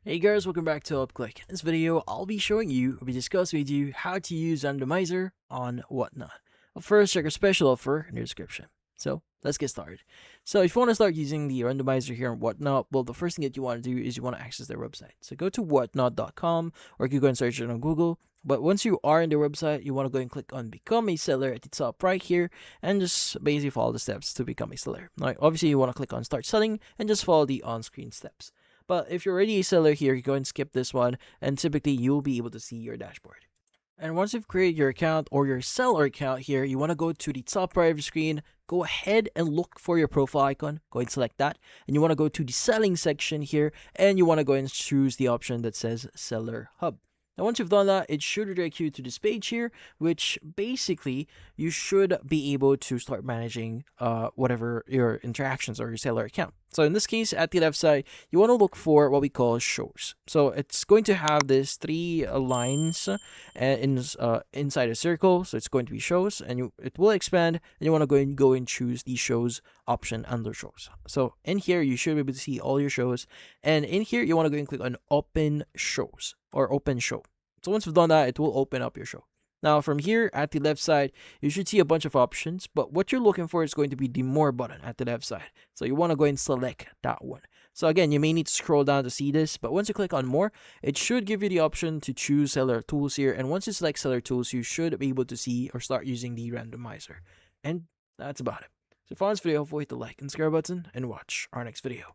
Hey guys, welcome back to UpClick. In this video, I'll be showing you, discussing with you how to use Randomizer on Whatnot. But first, check our special offer in the description. So, let's get started. So, if you want to start using the Randomizer here on Whatnot, well, the first thing that you want to do is you want to access their website. So, go to whatnot.com or you can go and search it on Google. But once you are in their website, you want to go and click on Become a Seller at the top right here and just basically follow the steps to become a seller. Now, obviously, you want to click on Start Selling and just follow the on-screen steps. But if you're already a seller here, you go and skip this one, and typically you'll be able to see your dashboard. And once you've created your account or your seller account here, you want to go to the top right of the screen, go ahead and look for your profile icon, go and select that, and you want to go to the selling section here, and you want to go and choose the option that says Seller Hub. Now, once you've done that, it should redirect you to this page here, which basically you should be able to start managing whatever your interactions or your seller account. So in this case, at the left side, you want to look for what we call shows. So it's going to have this three lines inside a circle. So it's going to be shows, and it will expand. And you want to go and choose the shows option under shows. So in here, you should be able to see all your shows. And in here, you want to go and click on Open Shows or Open Show. So once you've done that, it will open up your show. Now, from here at the left side, you should see a bunch of options, but what you're looking for is going to be the More button at the left side. So you want to go and select that one. So again, you may need to scroll down to see this, but once you click on More, it should give you the option to choose Seller Tools here. And once you select Seller Tools, you should be able to see or start using the randomizer. And that's about it. So if you found this video, hopefully hit the like and subscribe button and watch our next video.